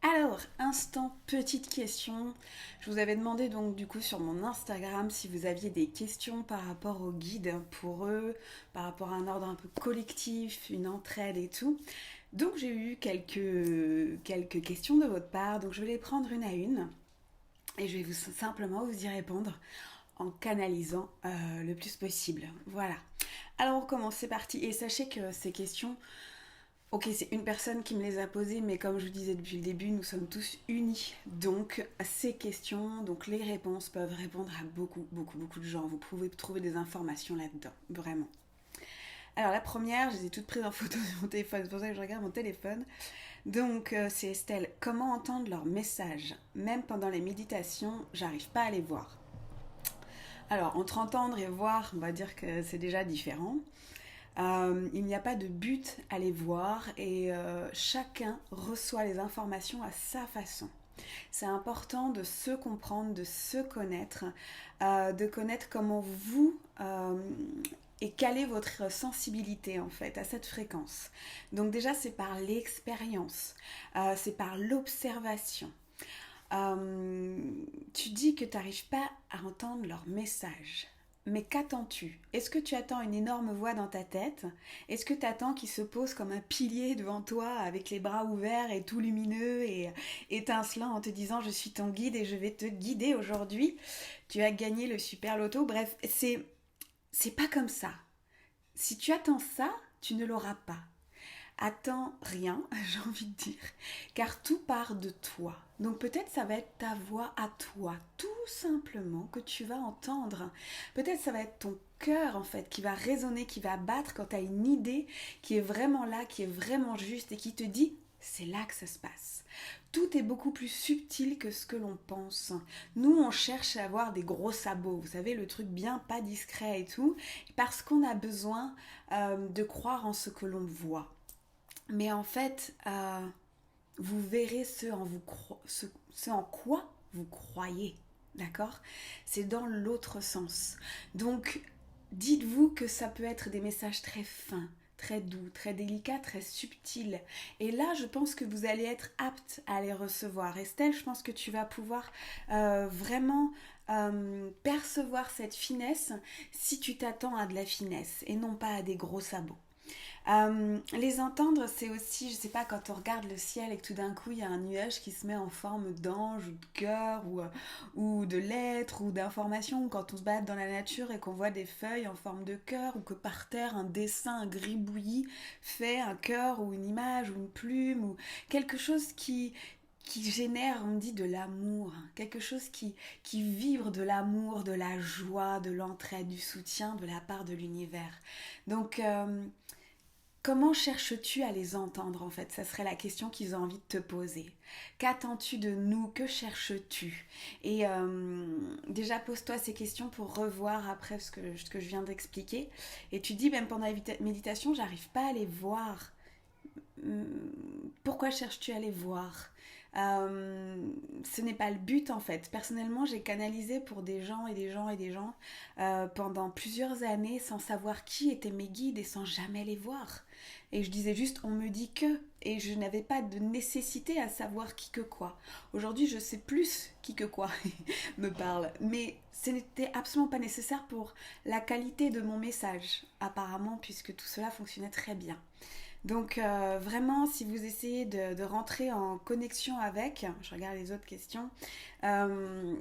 Alors, instant petite question. Je vous avais demandé donc du coup sur mon Instagram si vous aviez des questions par rapport au guide pour eux, par rapport à un ordre un peu collectif, une entraide et tout. Donc j'ai eu quelques questions de votre part, donc je vais les prendre une à une et je vais simplement vous y répondre en canalisant le plus possible. Voilà. Alors on commence, c'est parti. Et sachez que ces questions, ok, c'est une personne qui me les a posées, mais comme je vous disais depuis le début, nous sommes tous unis. Donc, ces questions, donc les réponses peuvent répondre à beaucoup de gens. Vous pouvez trouver des informations là-dedans, vraiment. Alors, la première, je les ai toutes prises en photo sur mon téléphone, c'est pour ça que je regarde mon téléphone. Donc, c'est Estelle. Comment entendre leurs messages? Même pendant les méditations, j'arrive pas à les voir. Alors, entre entendre et voir, on va dire que c'est déjà différent. Il n'y a pas de but à les voir et chacun reçoit les informations à sa façon. C'est important de se comprendre, de se connaître, de connaître comment vous et quelle est votre sensibilité en fait à cette fréquence. Donc déjà c'est par l'expérience, c'est par l'observation. Euh, Tu dis que tu n'arrives pas à entendre leur message. Mais qu'attends-tu? Est-ce que tu attends une énorme voix dans ta tête? Est-ce que tu attends qu'il se pose comme un pilier devant toi avec les bras ouverts et tout lumineux et étincelant en te disant je suis ton guide et je vais te guider aujourd'hui? Tu as gagné le super loto. Bref, c'est pas comme ça. Si tu attends ça, tu ne l'auras pas. Attends rien, j'ai envie de dire, car tout part de toi. Donc peut-être ça va être ta voix à toi, tout simplement, que tu vas entendre. Peut-être ça va être ton cœur en fait qui va résonner, qui va battre quand tu as une idée qui est vraiment là, qui est vraiment juste et qui te dit c'est là que ça se passe. Tout est beaucoup plus subtil que ce que l'on pense. Nous, on cherche à avoir des gros sabots, vous savez, le truc bien pas discret et tout, parce qu'on a besoin de croire en ce que l'on voit. Mais en fait, vous verrez ce en quoi vous croyez. D'accord? C'est dans l'autre sens. Donc, dites-vous que ça peut être des messages très fins, très doux, très délicats, très subtils. Et là, je pense que vous allez être apte à les recevoir. Estelle, je pense que tu vas pouvoir vraiment percevoir cette finesse si tu t'attends à de la finesse et non pas à des gros sabots. Les entendre, c'est aussi, je sais pas, quand on regarde le ciel et que tout d'un coup il y a un nuage qui se met en forme d'ange ou de cœur ou de lettres ou d'informations, ou quand on se balade dans la nature et qu'on voit des feuilles en forme de cœur, ou que par terre un dessin, un gribouillis fait un cœur ou une image ou une plume ou quelque chose qui génère, on dit, de l'amour, quelque chose qui vibre de l'amour, de la joie, de l'entraide, du soutien de la part de l'univers. Donc, comment cherches-tu à les entendre en fait? Ça serait la question qu'ils ont envie de te poser. Qu'attends-tu de nous? Que cherches-tu? Et déjà pose-toi ces questions pour revoir après ce que je viens d'expliquer. Et tu dis même pendant la méditation, j'arrive pas à les voir. Pourquoi cherches-tu à les voir? Ce n'est pas le but en fait. Personnellement, j'ai canalisé pour des gens et des gens et des gens pendant plusieurs années sans savoir qui étaient mes guides et sans jamais les voir. Et je disais juste on me dit que, et je n'avais pas de nécessité à savoir qui que quoi. Aujourd'hui, je sais plus qui que quoi me parle, mais ce n'était absolument pas nécessaire pour la qualité de mon message, apparemment, puisque tout cela fonctionnait très bien. Donc vraiment, si vous essayez de rentrer en connexion avec, je regarde les autres questions, euh,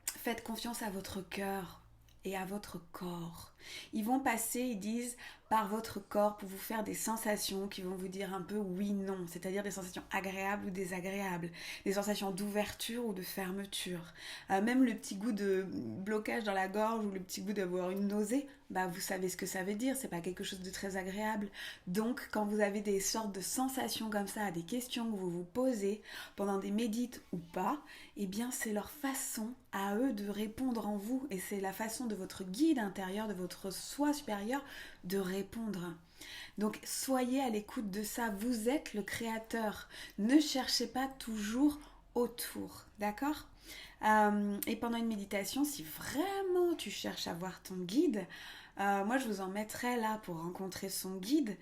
faites confiance à votre cœur et à votre corps. Ils vont passer, ils disent, par votre corps pour vous faire des sensations qui vont vous dire un peu oui, non, c'est-à-dire des sensations agréables ou désagréables, des sensations d'ouverture ou de fermeture. Même le petit goût de blocage dans la gorge ou le petit goût d'avoir une nausée, bah vous savez ce que ça veut dire, c'est pas quelque chose de très agréable. Donc quand vous avez des sortes de sensations comme ça, des questions que vous vous posez pendant des médites ou pas, eh bien c'est leur façon à eux de répondre en vous et c'est la façon de votre guide intérieur, de votre soi supérieur de répondre. Donc soyez à l'écoute de ça, vous êtes le créateur. Ne cherchez pas toujours autour, d'accord? Et pendant une méditation, si vraiment tu cherches à voir ton guide, moi je vous en mettrai là pour rencontrer son guide.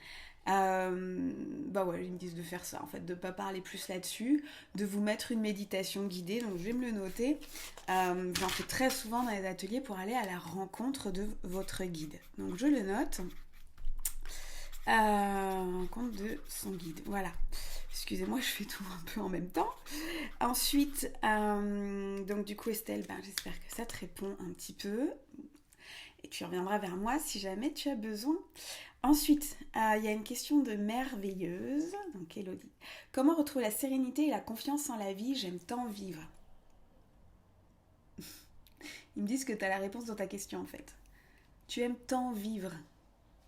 Bah ouais, ils me disent de faire ça, en fait, de pas parler plus là-dessus, de vous mettre une méditation guidée, donc je vais me le noter. J'en fais très souvent dans les ateliers pour aller à la rencontre de votre guide. Donc je le note. Rencontre de son guide, voilà. Excusez-moi, je fais tout un peu en même temps. Ensuite, donc du coup Estelle, j'espère que ça te répond un petit peu. Et tu reviendras vers moi si jamais tu as besoin. Ensuite, il y a une question de merveilleuse, donc Elodie. Comment retrouver la sérénité et la confiance en la vie? J'aime tant vivre. Ils me disent que tu as la réponse dans ta question en fait. Tu aimes tant vivre.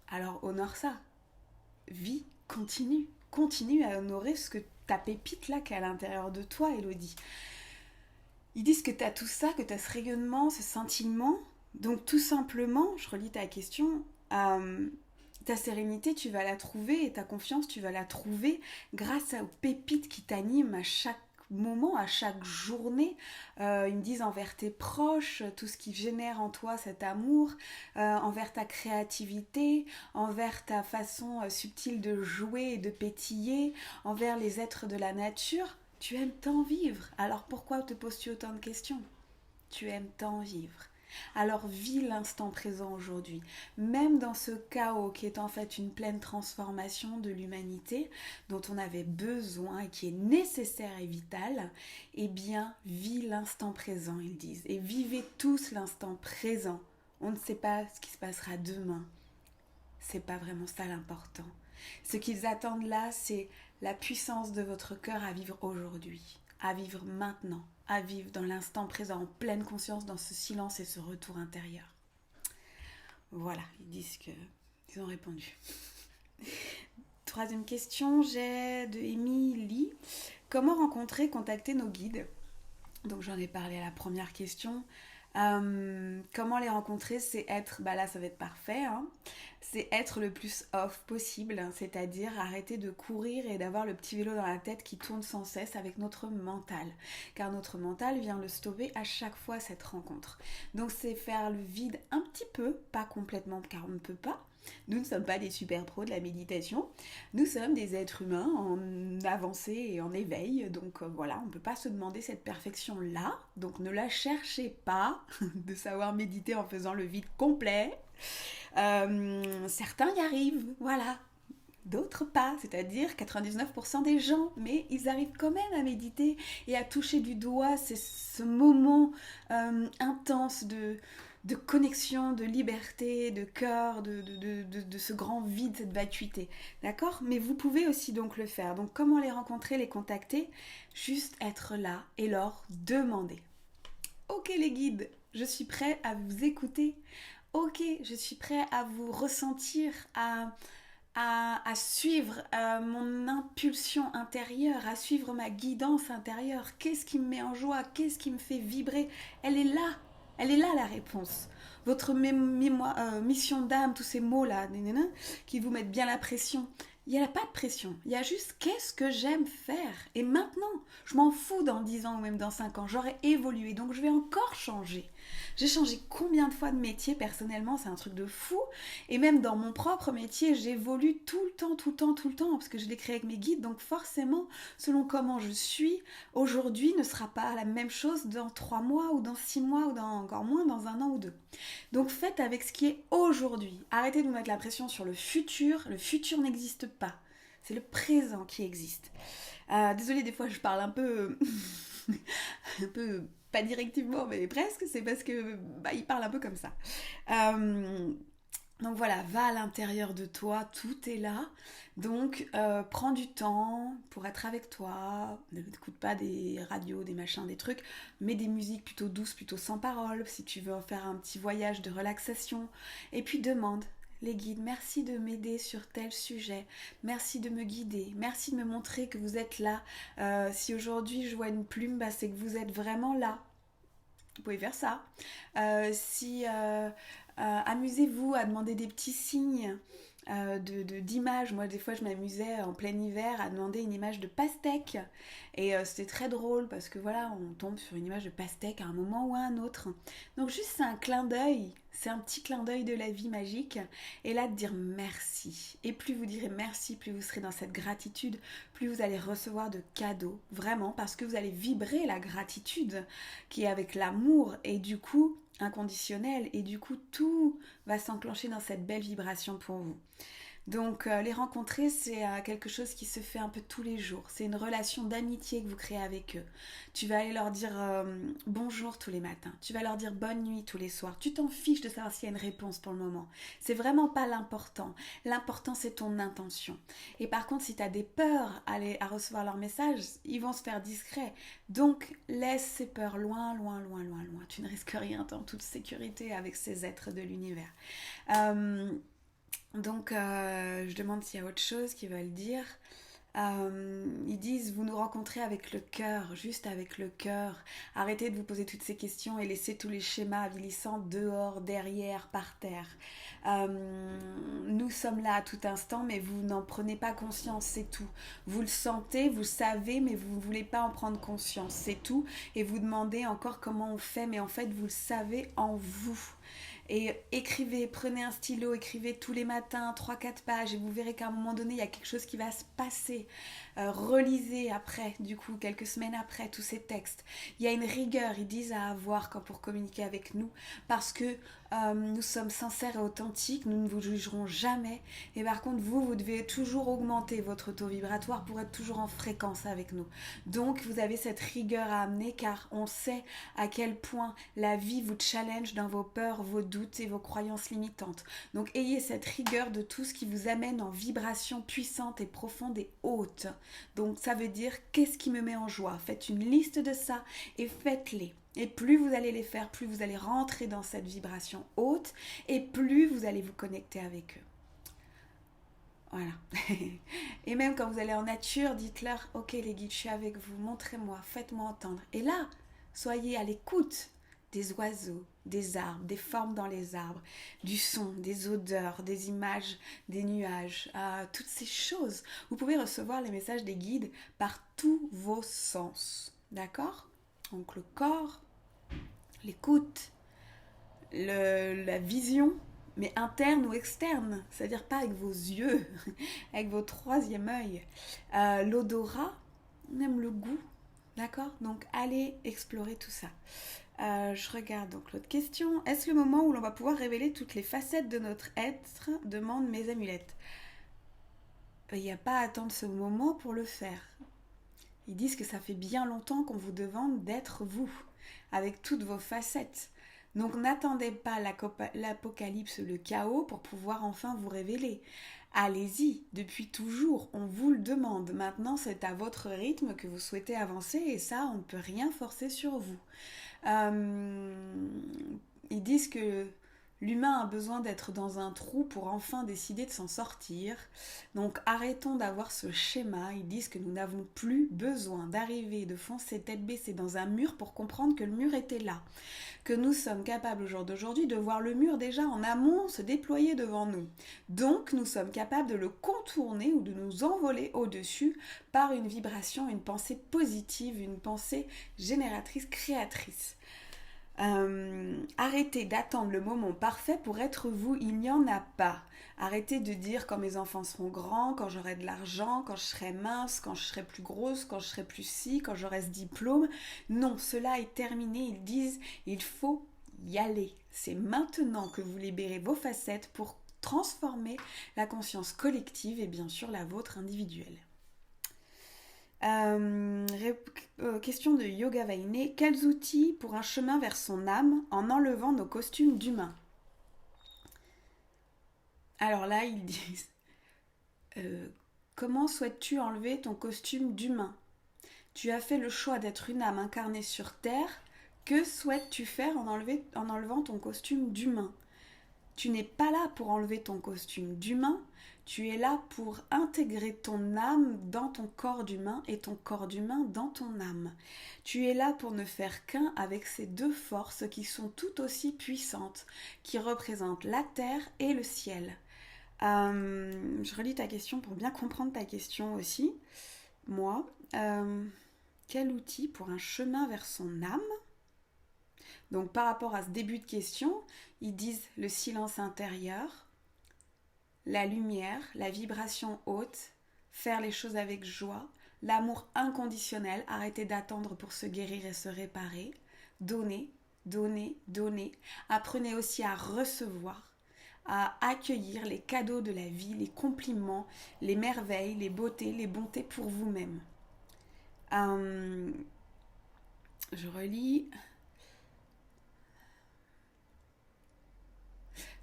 Alors honore ça. Vis, continue. Continue à honorer ce que ta pépite là qu'à l'intérieur de toi, Elodie. Ils disent que tu as tout ça, que tu as ce rayonnement, ce scintillement. Donc tout simplement, je relis ta question, ta sérénité, tu vas la trouver et ta confiance, tu vas la trouver grâce aux pépites qui t'animent à chaque moment, à chaque journée. Ils me disent envers tes proches, tout ce qui génère en toi cet amour, envers ta créativité, envers ta façon subtile de jouer et de pétiller, envers les êtres de la nature. Tu aimes tant vivre, alors pourquoi te poses-tu autant de questions? Tu aimes tant vivre. Alors vis l'instant présent aujourd'hui. Même dans ce chaos qui est en fait une pleine transformation de l'humanité, dont on avait besoin et qui est nécessaire et vital, eh bien vis l'instant présent, ils disent. Et vivez tous l'instant présent. On ne sait pas ce qui se passera demain. C'est pas vraiment ça l'important. Ce qu'ils attendent là, c'est la puissance de votre cœur à vivre aujourd'hui, à vivre maintenant, à vivre dans l'instant présent, en pleine conscience, dans ce silence et ce retour intérieur. Voilà, ils disent qu'ils ont répondu. Troisième question, j'ai de Émilie. Comment rencontrer, contacter nos guides? Donc j'en ai parlé à la première question. Comment les rencontrer? C'est être, là ça va être parfait, hein, c'est être le plus off possible, c'est-à-dire arrêter de courir et d'avoir le petit vélo dans la tête qui tourne sans cesse avec notre mental, car notre mental vient le stopper à chaque fois cette rencontre. Donc c'est faire le vide un petit peu, pas complètement car on ne peut pas. Nous ne sommes pas des super pros de la méditation, nous sommes des êtres humains en avancée et en éveil, donc voilà, on ne peut pas se demander cette perfection-là, donc ne la cherchez pas de savoir méditer en faisant le vide complet. Certains y arrivent, voilà, d'autres pas, c'est-à-dire 99% des gens, mais ils arrivent quand même à méditer et à toucher du doigt ce moment intense de connexion, de liberté, de cœur, de ce grand vide, cette vacuité. D'accord? Mais vous pouvez aussi donc le faire. Donc comment les rencontrer, les contacter? Juste être là et leur demander. Ok les guides, je suis prêt à vous écouter. Ok, je suis prêt à vous ressentir, à suivre mon impulsion intérieure, à suivre ma guidance intérieure. Qu'est-ce qui me met en joie? Qu'est-ce qui me fait vibrer? Elle est là. Elle est là la réponse. Votre mission d'âme, tous ces mots-là, qui vous mettent bien la pression. Il n'y a pas de pression. Il y a juste qu'est-ce que j'aime faire. Et maintenant, je m'en fous dans 10 ans ou même dans 5 ans. J'aurai évolué, donc je vais encore changer. J'ai changé combien de fois de métier personnellement, c'est un truc de fou. Et même dans mon propre métier, j'évolue tout le temps, parce que je l'ai créé avec mes guides. Donc forcément, selon comment je suis, aujourd'hui ne sera pas la même chose dans 3 mois ou dans 6 mois ou dans encore moins dans 1 an ou 2. Donc faites avec ce qui est aujourd'hui. Arrêtez de vous mettre la pression sur le futur n'existe pas. C'est le présent qui existe. Désolée, des fois je parle un peu... un peu pas directivement mais presque, c'est parce que il parle un peu comme ça. Donc voilà, va à l'intérieur de toi, tout est là. Donc prends du temps pour être avec toi, n'écoute pas des radios, des machins, des trucs, mets des musiques plutôt douces, plutôt sans parole, si tu veux faire un petit voyage de relaxation. Et puis demande, les guides, merci de m'aider sur tel sujet, merci de me guider, merci de me montrer que vous êtes là. Si aujourd'hui je vois une plume, c'est que vous êtes vraiment là. Vous pouvez faire ça. Amusez-vous à demander des petits signes d'images. Moi, des fois, je m'amusais en plein hiver à demander une image de pastèque. Et c'était très drôle parce que voilà, on tombe sur une image de pastèque à un moment ou à un autre. Donc juste, c'est un clin d'œil. C'est un petit clin d'œil de la vie magique. Et là, de dire merci. Et plus vous direz merci, plus vous serez dans cette gratitude, plus vous allez recevoir de cadeaux. Vraiment, parce que vous allez vibrer la gratitude qui est avec l'amour. Et du coup, inconditionnel. Et du coup, tout va s'enclencher dans cette belle vibration pour vous. Donc les rencontrer, c'est quelque chose qui se fait un peu tous les jours. C'est une relation d'amitié que vous créez avec eux. Tu vas aller leur dire bonjour tous les matins. Tu vas leur dire bonne nuit tous les soirs. Tu t'en fiches de savoir s'il y a une réponse pour le moment. C'est vraiment pas l'important. L'important, c'est ton intention. Et par contre, si tu as des peurs à recevoir leurs messages, ils vont se faire discrets. Donc laisse ces peurs loin, loin, loin, loin, loin. Tu ne risques rien, t'es en toute sécurité avec ces êtres de l'univers. Donc, je demande s'il y a autre chose qu'ils veulent dire. Ils disent, vous nous rencontrez avec le cœur, juste avec le cœur. Arrêtez de vous poser toutes ces questions et laissez tous les schémas avilissants dehors, derrière, par terre. Nous sommes là à tout instant, mais vous n'en prenez pas conscience, c'est tout. Vous le sentez, vous le savez, mais vous ne voulez pas en prendre conscience, c'est tout. Et vous demandez encore comment on fait, mais en fait, vous le savez en vous. Et écrivez, prenez un stylo, écrivez tous les matins 3-4 pages et vous verrez qu'à un moment donné, il y a quelque chose qui va se passer. Relisez après, du coup, quelques semaines après, tous ces textes. Il y a une rigueur, ils disent, à avoir pour communiquer avec nous parce que nous sommes sincères et authentiques, nous ne vous jugerons jamais. Et par contre, vous devez toujours augmenter votre taux vibratoire pour être toujours en fréquence avec nous. Donc, vous avez cette rigueur à amener car on sait à quel point la vie vous challenge dans vos peurs, vos doutes et vos croyances limitantes. Donc, ayez cette rigueur de tout ce qui vous amène en vibration puissante et profonde et haute. Donc, ça veut dire, qu'est-ce qui me met en joie? Faites une liste de ça et faites-les. Et plus vous allez les faire, plus vous allez rentrer dans cette vibration haute et plus vous allez vous connecter avec eux. Voilà. Et même quand vous allez en nature, dites-leur, ok les guides, je suis avec vous, montrez-moi, faites-moi entendre. Et là, soyez à l'écoute des oiseaux, des arbres, des formes dans les arbres, du son, des odeurs, des images, des nuages, toutes ces choses. Vous pouvez recevoir les messages des guides par tous vos sens. D'accord ? Donc le corps, l'écoute, la vision, mais interne ou externe, c'est-à-dire pas avec vos yeux, avec vos troisième œil, l'odorat, même le goût, d'accord? Donc allez explorer tout ça. Je regarde donc l'autre question. Est-ce le moment où l'on va pouvoir révéler toutes les facettes de notre être? Demandent mes amulettes. Il n'y a pas à attendre ce moment pour le faire. Ils disent que ça fait bien longtemps qu'on vous demande d'être vous, avec toutes vos facettes. Donc n'attendez pas l'apocalypse, le chaos pour pouvoir enfin vous révéler. Allez-y, depuis toujours, on vous le demande. Maintenant, c'est à votre rythme que vous souhaitez avancer et ça, on ne peut rien forcer sur vous. Ils disent que l'humain a besoin d'être dans un trou pour enfin décider de s'en sortir. Donc arrêtons d'avoir ce schéma. Ils disent que nous n'avons plus besoin d'arriver, de foncer tête baissée dans un mur pour comprendre que le mur était là. Que nous sommes capables au jour d'aujourd'hui de voir le mur déjà en amont se déployer devant nous. Donc nous sommes capables de le contourner ou de nous envoler au-dessus par une vibration, une pensée positive, une pensée génératrice, créatrice. Arrêtez d'attendre le moment parfait pour être vous, il n'y en a pas. Arrêtez de dire quand mes enfants seront grands, quand j'aurai de l'argent, quand je serai mince, quand je serai plus grosse, quand je serai plus ci, quand j'aurai ce diplôme. Non, cela est terminé. Ils disent il faut y aller. C'est maintenant que vous libérez vos facettes pour transformer la conscience collective et bien sûr la vôtre individuelle. Question de Yoga Vainé. Quels outils pour un chemin vers son âme en enlevant nos costumes d'humains? Alors là, ils disent comment souhaites-tu enlever ton costume d'humain? Tu as fait le choix d'être une âme incarnée sur Terre. Que souhaites-tu faire en enlevant ton costume d'humain? Tu n'es pas là pour enlever ton costume d'humain, tu es là pour intégrer ton âme dans ton corps d'humain et ton corps d'humain dans ton âme. Tu es là pour ne faire qu'un avec ces deux forces qui sont tout aussi puissantes, qui représentent la terre et le ciel. Je relis ta question pour bien comprendre ta question aussi. Moi, quel outil pour un chemin vers son âme? Donc par rapport à ce début de question, ils disent le silence intérieur, la lumière, la vibration haute, faire les choses avec joie, l'amour inconditionnel, arrêter d'attendre pour se guérir et se réparer, donner, donner, donner. Apprenez aussi à recevoir, à accueillir les cadeaux de la vie, les compliments, les merveilles, les beautés, les bontés pour vous-même. Je relis.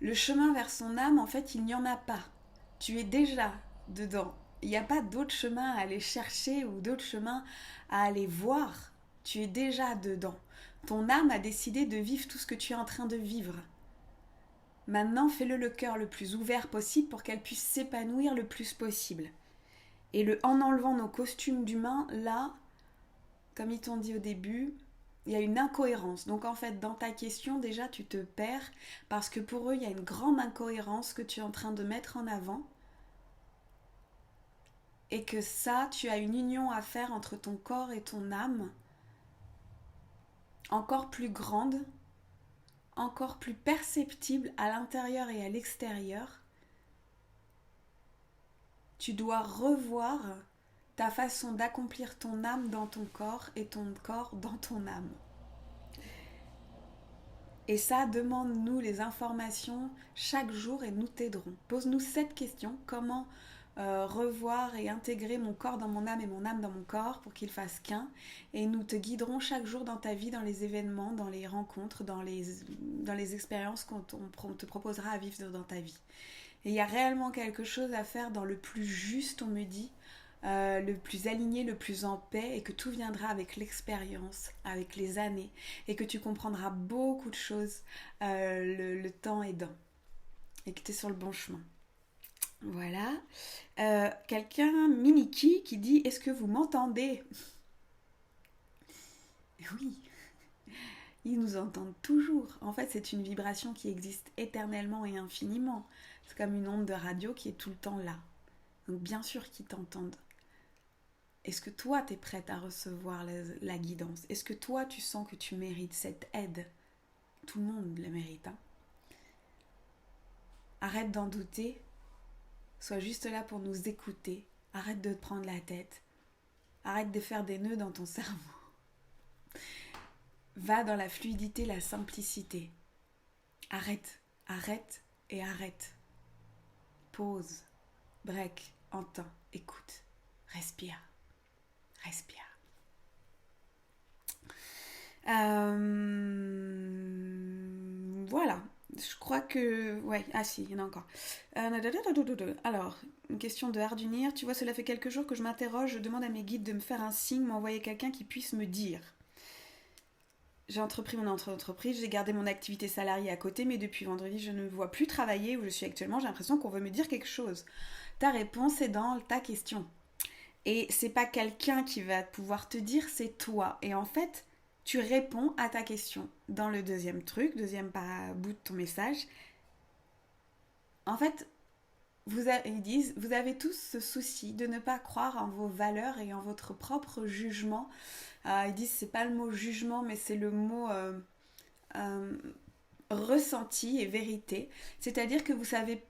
Le chemin vers son âme, en fait, il n'y en a pas. Tu es déjà dedans. Il n'y a pas d'autre chemin à aller chercher ou d'autre chemin à aller voir. Tu es déjà dedans. Ton âme a décidé de vivre tout ce que tu es en train de vivre. Maintenant, fais-le le cœur le plus ouvert possible pour qu'elle puisse s'épanouir le plus possible. Et en enlevant nos costumes d'humains, là, comme ils t'ont dit au début, il y a une incohérence. Donc en fait, dans ta question, déjà, tu te perds parce que pour eux, il y a une grande incohérence que tu es en train de mettre en avant. Et que ça, tu as une union à faire entre ton corps et ton âme, encore plus grande, encore plus perceptible à l'intérieur et à l'extérieur. Tu dois revoir ta façon d'accomplir ton âme dans ton corps et ton corps dans ton âme. Et ça, demande-nous les informations chaque jour et nous t'aiderons. Pose-nous cette question, comment revoir et intégrer mon corps dans mon âme et mon âme dans mon corps pour qu'ils fassent qu'un. Et nous te guiderons chaque jour dans ta vie, dans les événements, dans les rencontres, dans les expériences qu'on te proposera à vivre dans ta vie. Et il y a réellement quelque chose à faire dans le plus juste, on me dit, le plus aligné, le plus en paix, et que tout viendra avec l'expérience, avec les années, et que tu comprendras beaucoup de choses le temps aidant, et que tu es sur le bon chemin. Voilà. Quelqu'un, Miniki, qui dit « Est-ce que vous m'entendez ?» Oui, ils nous entendent toujours. En fait, c'est une vibration qui existe éternellement et infiniment. C'est comme une onde de radio qui est tout le temps là. Donc bien sûr qu'ils t'entendent. Est-ce que toi, tu es prête à recevoir la guidance? Est-ce que toi, tu sens que tu mérites cette aide? Tout le monde la mérite. Hein? Arrête d'en douter. Sois juste là pour nous écouter. Arrête de te prendre la tête. Arrête de faire des nœuds dans ton cerveau. Va dans la fluidité, la simplicité. Arrête, arrête et arrête. Pause, break, entends, écoute, respire. Respire. Voilà. Je crois que... Ouais, ah si, il y en a encore. Alors, une question de Hardunir. Tu vois, cela fait quelques jours que je m'interroge. Je demande à mes guides de me faire un signe, m'envoyer quelqu'un qui puisse me dire. J'ai entrepris mon entreprise, j'ai gardé mon activité salariée à côté, mais depuis vendredi, je ne me vois plus travailler où je suis actuellement. J'ai l'impression qu'on veut me dire quelque chose. Ta réponse est dans ta question. Et c'est pas quelqu'un qui va pouvoir te dire, c'est toi. Et en fait, tu réponds à ta question. Dans le deuxième bout de ton message, en fait, ils disent, vous avez tous ce souci de ne pas croire en vos valeurs et en votre propre jugement. Ils disent, c'est pas le mot jugement, mais c'est le mot ressenti et vérité. C'est-à-dire que vous savez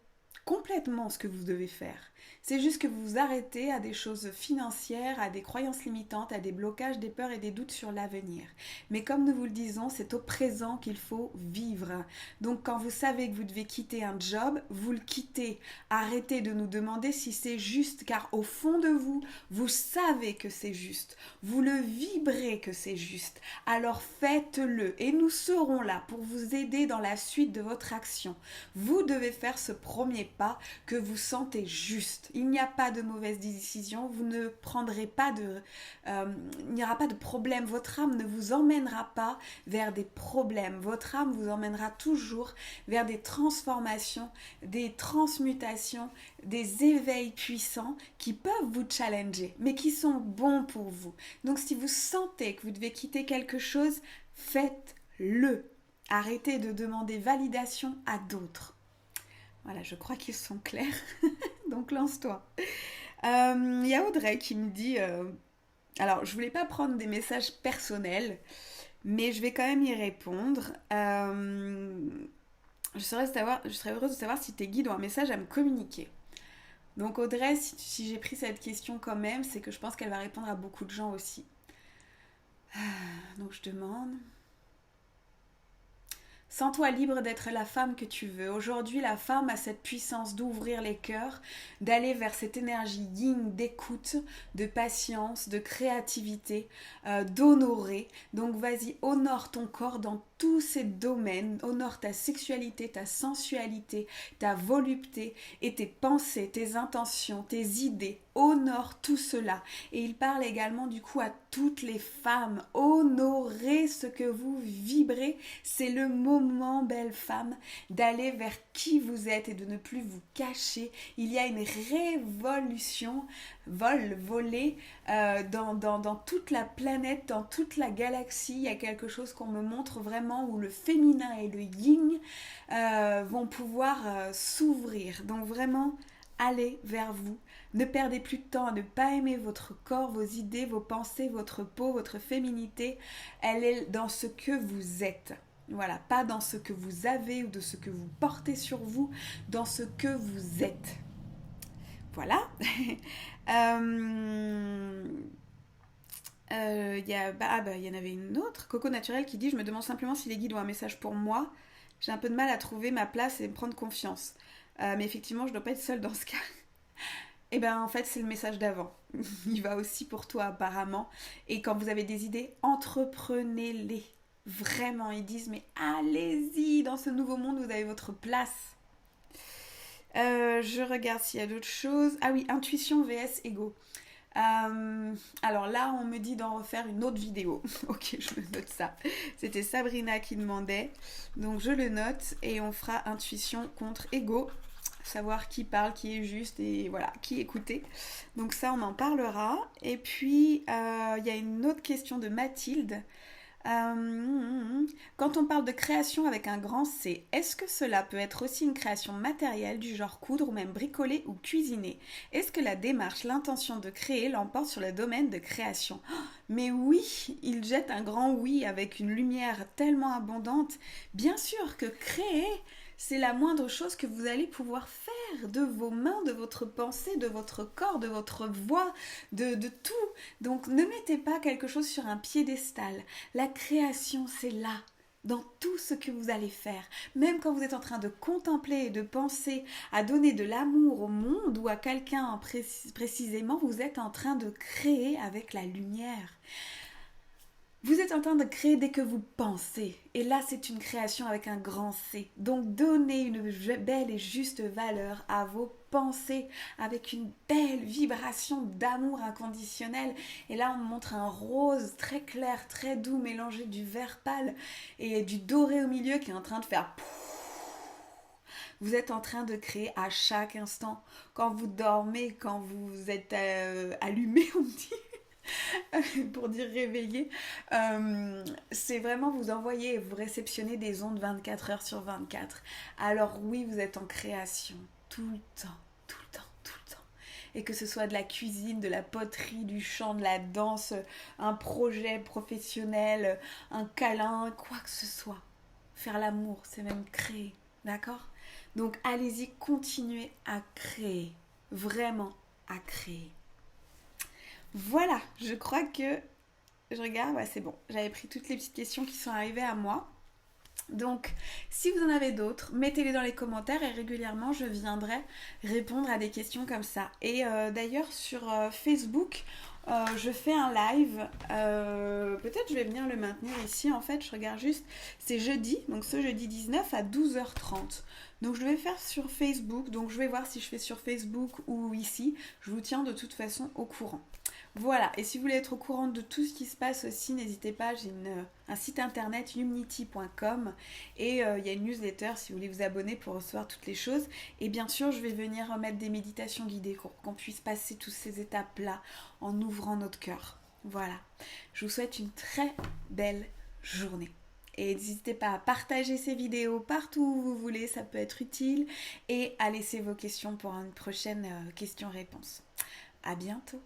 complètement ce que vous devez faire. C'est juste que vous vous arrêtez à des choses financières, à des croyances limitantes, à des blocages, des peurs et des doutes sur l'avenir. Mais comme nous vous le disons, c'est au présent qu'il faut vivre. Donc quand vous savez que vous devez quitter un job, vous le quittez. Arrêtez de nous demander si c'est juste, car au fond de vous, vous savez que c'est juste. Vous le vibrez que c'est juste. Alors faites-le et nous serons là pour vous aider dans la suite de votre action. Vous devez faire ce premier pas que vous sentez juste. Il n'y a pas de mauvaise décision, vous ne prendrez pas il n'y aura pas de problème. Votre âme ne vous emmènera pas vers des problèmes. Votre âme vous emmènera toujours vers des transformations, des transmutations, des éveils puissants qui peuvent vous challenger, mais qui sont bons pour vous. Donc si vous sentez que vous devez quitter quelque chose, faites-le. Arrêtez de demander validation à d'autres. Voilà, je crois qu'ils sont clairs. Donc lance-toi. Y a Audrey qui me dit... alors, je voulais pas prendre des messages personnels, mais je vais quand même y répondre. Je serais heureuse de savoir si tes guides ont un message à me communiquer. Donc Audrey, si j'ai pris cette question quand même, c'est que je pense qu'elle va répondre à beaucoup de gens aussi. Donc je demande... Sens-toi libre d'être la femme que tu veux. Aujourd'hui, la femme a cette puissance d'ouvrir les cœurs, d'aller vers cette énergie yin d'écoute, de patience, de créativité, d'honorer. Donc vas-y, honore ton corps dans tous ces domaines. Honore ta sexualité, ta sensualité, ta volupté et tes pensées, tes intentions, tes idées. Honore tout cela. Et il parle également du coup à toutes les femmes. Honorez ce que vous vibrez. C'est le moment, belle femme, d'aller vers qui vous êtes et de ne plus vous cacher. Il y a une révolution, volée dans toute la planète, dans toute la galaxie. Il y a quelque chose qu'on me montre vraiment où le féminin et le yin vont pouvoir s'ouvrir. Donc vraiment, allez vers vous. Ne perdez plus de temps à ne pas aimer votre corps, vos idées, vos pensées, votre peau, votre féminité. Elle est dans ce que vous êtes. Voilà, pas dans ce que vous avez ou de ce que vous portez sur vous, dans ce que vous êtes. Voilà. Il y en avait une autre, Coco Naturel, qui dit « Je me demande simplement si les guides ont un message pour moi. J'ai un peu de mal à trouver ma place et me prendre confiance. Mais effectivement, je ne dois pas être seule dans ce cas. » Eh bien, en fait, c'est le message d'avant. Il va aussi pour toi, apparemment. Et quand vous avez des idées, entreprenez-les. Vraiment, ils disent, mais allez-y, dans ce nouveau monde, vous avez votre place. Je regarde s'il y a d'autres choses. Ah oui, intuition vs ego. Alors là, on me dit d'en refaire une autre vidéo. Ok, je me note ça. C'était Sabrina qui demandait. Donc je le note et on fera intuition contre ego. Savoir qui parle, qui est juste et voilà, qui écouter. Donc ça, on en parlera. Et puis, il y a une autre question de Mathilde. Quand on parle de création avec un grand C, est-ce que cela peut être aussi une création matérielle du genre coudre ou même bricoler ou cuisiner? Est-ce que la démarche, l'intention de créer l'emporte sur le domaine de création? Mais oui, il jette un grand oui avec une lumière tellement abondante. Bien sûr que créer, c'est la moindre chose que vous allez pouvoir faire de vos mains, de votre pensée, de votre corps, de votre voix, de tout. Donc ne mettez pas quelque chose sur un piédestal. La création, c'est là, dans tout ce que vous allez faire. Même quand vous êtes en train de contempler et de penser à donner de l'amour au monde ou à quelqu'un précisément, vous êtes en train de créer avec la lumière. Vous êtes en train de créer dès que vous pensez. Et là, c'est une création avec un grand C. Donc, donnez une belle et juste valeur à vos pensées avec une belle vibration d'amour inconditionnel. Et là, on montre un rose très clair, très doux, mélangé du vert pâle et du doré au milieu qui est en train de faire... Vous êtes en train de créer à chaque instant. Quand vous dormez, quand vous êtes allumé, on dit... pour dire réveillé, c'est vraiment vous envoyer et vous réceptionner des ondes 24 heures sur 24. Alors oui, vous êtes en création tout le temps, tout le temps, tout le temps. Et que ce soit de la cuisine, de la poterie, du chant, de la danse, un projet professionnel, un câlin, quoi que ce soit. Faire l'amour, c'est même créer, d'accord? Donc allez-y, continuez à créer, vraiment à créer. Voilà, je crois que... Je regarde, ouais c'est bon. J'avais pris toutes les petites questions qui sont arrivées à moi. Donc, si vous en avez d'autres, mettez-les dans les commentaires et régulièrement, je viendrai répondre à des questions comme ça. Et d'ailleurs, sur Facebook, je fais un live. Peut-être je vais venir le maintenir ici. En fait, je regarde juste. C'est jeudi, donc ce jeudi 19 à 12h30. Donc, je vais faire sur Facebook. Donc, je vais voir si je fais sur Facebook ou ici. Je vous tiens de toute façon au courant. Voilà, et si vous voulez être au courant de tout ce qui se passe aussi, n'hésitez pas, j'ai un site internet unity.com et il y a une newsletter si vous voulez vous abonner pour recevoir toutes les choses. Et bien sûr, je vais venir remettre des méditations guidées pour qu'on puisse passer toutes ces étapes-là en ouvrant notre cœur. Voilà, je vous souhaite une très belle journée. Et n'hésitez pas à partager ces vidéos partout où vous voulez, ça peut être utile. Et à laisser vos questions pour une prochaine question-réponse. À bientôt.